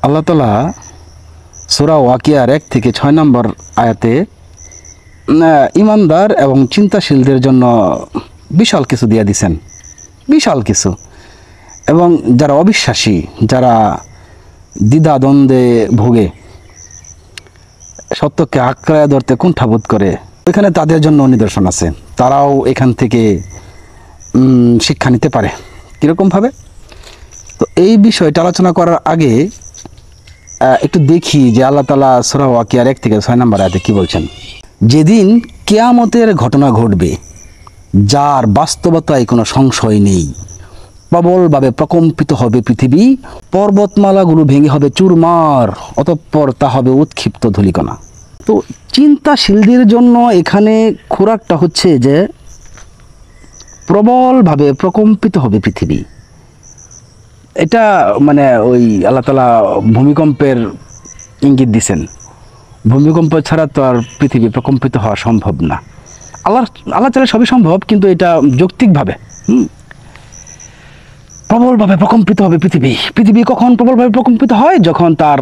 আল্লাহ তাআলা সূরা ওয়াকিয়ার 1 থেকে 6 নম্বর আয়াতে ইমানদার এবং চিন্তাশীলদের জন্য বিশাল কিছু দিয়ে দিছেন, বিশাল কিছু। এবং যারা অবিশ্বাসী, যারা দ্বিধা দ্বন্দ্বে ভোগে, সত্যকে আঁকড়ে ধরতে কুণ্ঠাবোধ করে, এখানে তাদের জন্য নিদর্শন আছে। তারাও এখান থেকে শিক্ষা নিতে পারে। কীরকমভাবে? তো এই বিষয়টা আলোচনা করার আগে একটু দেখি যে আল্লাহ তাআলা সূরা ওয়াকিয়ার 1 থেকে 6 নম্বর আয়াতে কি বলছেন। যেদিন কিয়ামতের ঘটনা ঘটবে, যার বাস্তবতায় কোনো সংশয় নেই, প্রবলভাবে প্রকম্পিত হবে পৃথিবী, পর্বতমালাগুলো ভেঙে হবে চুরমার, অতঃপর তা হবে উৎক্ষিপ্ত ধূলিকণা। তো চিন্তাশীলদের জন্য এখানে খোরাকটা হচ্ছে যে প্রবলভাবে প্রকম্পিত হবে পৃথিবী। এটা মানে ওই আল্লাহ তাআলা ভূমিকম্পের ইঙ্গিত দিছেন। ভূমিকম্প ছাড়া তো আর পৃথিবী প্রকম্পিত হওয়া সম্ভব না। আল্লাহ চাইলে সবই সম্ভব, কিন্তু এটা যৌক্তিকভাবে প্রবলভাবে প্রকম্পিত হবে পৃথিবী। পৃথিবী কখন প্রবলভাবে প্রকম্পিত হয়? যখন তার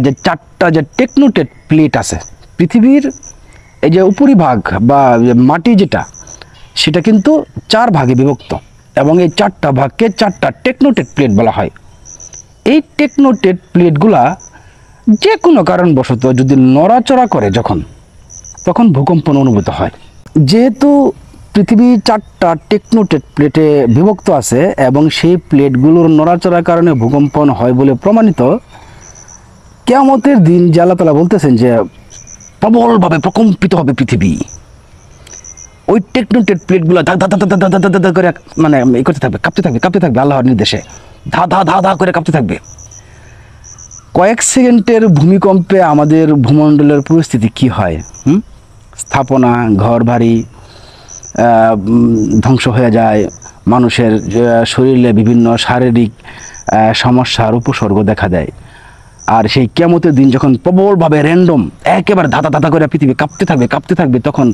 যে 4টা যে টেকনোটেট প্লেট আছে পৃথিবীর, এই যে উপরিভাগ বা মাটি যেটা, সেটা কিন্তু 4 ভাগে বিভক্ত, এবং এই 4টা ভাগকে 4টা টেকনোটেট প্লেট বলা হয়। এই টেকনোটেট প্লেটগুলা যে কোনো কারণবশত যদি নড়াচড়া করে তখন ভূকম্পন অনুভূত হয়। যেহেতু পৃথিবী 4টা টেকনোটেট প্লেটে বিভক্ত আছে এবং সেই প্লেটগুলোর নড়াচড়ার কারণে ভূকম্পন হয় বলে প্রমাণিত, কিয়ামতের দিন যে আল্লাহ তাআলা বলতেছেন যে প্রবলভাবে প্রকম্পিত হবে পৃথিবী, ওই টেকনোটেট প্লেটগুলো ধা ধা ধা ধা ধা করে মানে করতে থাকবে, কাঁপতে থাকবে আল্লাহর নির্দেশে, ধা ধা ধা ধা করে কাঁপতে থাকবে। কয়েক সেকেন্ডের ভূমিকম্পে আমাদের ভূমণ্ডলের পরিস্থিতি কি হয়? স্থাপনা, ঘর বাড়ি ধ্বংস হয়ে যায়, মানুষের শরীরে বিভিন্ন শারীরিক সমস্যার উপসর্গ দেখা দেয়। আর সেই কিয়ামতের দিন যখন প্রবলভাবে র্যান্ডম একেবারে ধাঁধা ধাঁধা করে পৃথিবী কাঁপতে থাকবে, তখন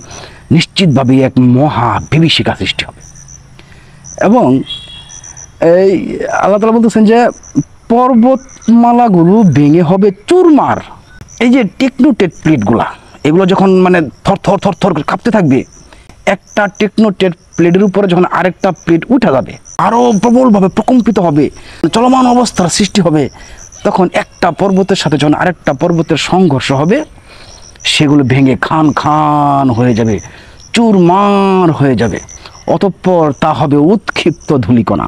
নিশ্চিতভাবেই এক মহা বিভীষিকা সৃষ্টি হবে। এবং এই আল্লাহ তাআলা বলতেছেন যে পর্বতমালাগুলো ভেঙে হবে চুরমার। এই যে টেকনোটেট প্লেটগুলা, এগুলো যখন মানে থর থর থর থর কাঁপতে থাকবে, একটা টেকনোটেট প্লেটের উপরে যখন আরেকটা প্লেট উঠে যাবে, আরও প্রবলভাবে প্রকম্পিত হবে, চলমান অবস্থার সৃষ্টি হবে, তখন একটা পর্বতের সাথে যখন আরেকটা পর্বতের সংঘর্ষ হবে, সেগুলো ভেঙে খান খান হয়ে যাবে, চুরমার হয়ে যাবে, অতঃপর তা হবে উৎক্ষিপ্ত ধূলিকণা।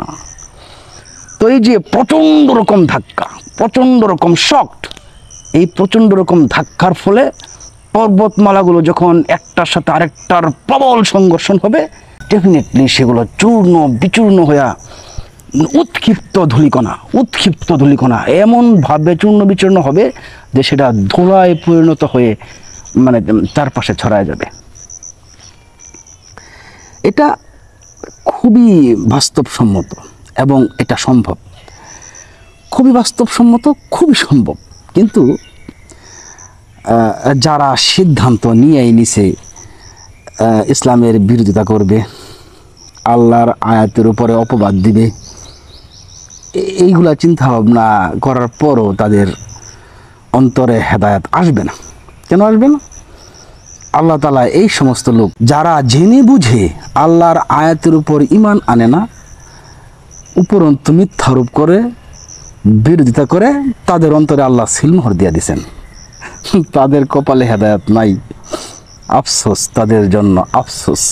তো এই যে প্রচণ্ড রকম ধাক্কা, প্রচণ্ড রকম শক্ট, এই প্রচণ্ড রকম ধাক্কার ফলে পর্বতমালাগুলো যখন একটার সাথে আরেকটার প্রবল সংঘর্ষণ হবে, ডেফিনেটলি সেগুলো চূর্ণ বিচূর্ণ হয়ে উৎক্ষিপ্ত ধূলিকণা এমনভাবে চূর্ণ বিচূর্ণ হবে যে সেটা ধুলায় পরিণত হয়ে মানে চারপাশে ছড়ায় যাবে। এটা খুবই বাস্তবসম্মত এবং এটা সম্ভব, খুবই বাস্তবসম্মত, খুবই সম্ভব। কিন্তু যারা সিদ্ধান্ত নিয়েই নিছে ইসলামের বিরোধিতা করবে, আল্লাহর আয়াতের উপরে অপবাদ দিবে, এইগুলা চিন্তা ভাবনা করার পরও তাদের অন্তরে হেদায়েত আসবে না। কেন আসবে না? আল্লাহ তাআলা এই সমস্ত লোক যারা জেনে বুঝে আল্লাহর আয়াতের উপর ঈমান আনে না, উপরন্তু মিথ্যারোপ করে, বিরোধিতা করে, তাদের অন্তরে আল্লাহ সিলমোহর দিয়ে দিয়েছেন। তাদের কপালে হেদায়েত নাই। আফসোস তাদের জন্য, আফসোস।